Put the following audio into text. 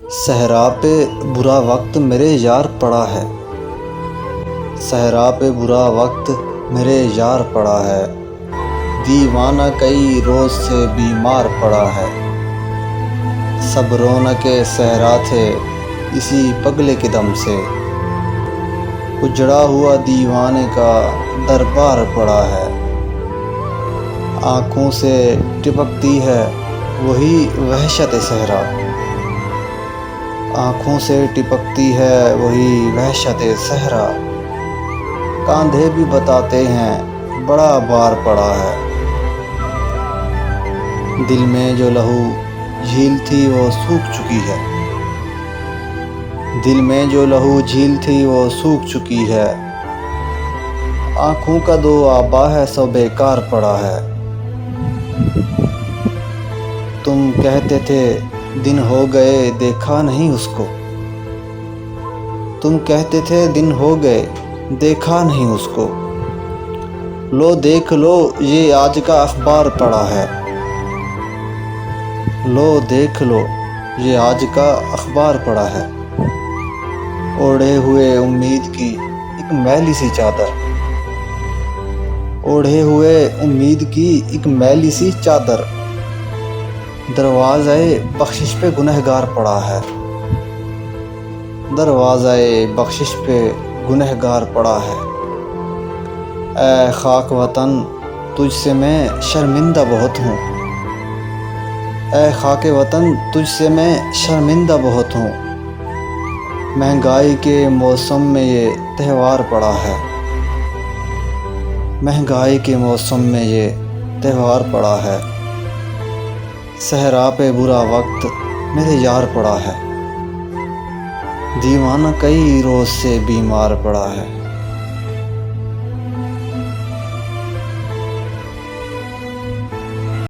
सहरा पे बुरा वक्त मेरे यार पड़ा है। सहरा पे बुरा वक्त मेरे यार पड़ा है। दीवाना कई रोज़ से बीमार पड़ा है। सब रौनके सहरा थे इसी पगले के दम से। उजड़ा हुआ दीवाने का दरबार पड़ा है। आँखों से टिपकती है वही वहशत सहरा। आँखों से टिपकती है वही वहशत सहरा। कांधे भी बताते हैं बड़ा भार पड़ा है। दिल में जो लहू झील थी वो सूख चुकी है। दिल में जो लहू झील थी वो सूख चुकी है। आँखों का दो आबा है सो बेकार पड़ा है। तुम कहते थे दिन हो गए देखा नहीं उसको। तुम कहते थे दिन हो गए देखा नहीं उसको। लो देख लो ये आज का अखबार पड़ा है। लो देख लो ये आज का अखबार पड़ा है। ओढ़े हुए उम्मीद की एक मैली सी चादर। ओढ़े हुए उम्मीद की एक मैली सी चादर। दरवाज़े बख्शिश पे गुनहगार पड़ा है। दरवाज़े बख्शिश पे गुनहगार पड़ा है। ऐ खाक वतन तुझसे मैं शर्मिंदा बहुत हूँ। ऐ खाके वतन तुझसे मैं शर्मिंदा बहुत हूँ। महंगाई के मौसम में ये त्यौहार पड़ा है। महंगाई के मौसम में ये त्यौहार पड़ा है। सहरा पे बुरा वक्त मेरे यार पड़ा है। दीवाना कई रोज़ से बीमार पड़ा है।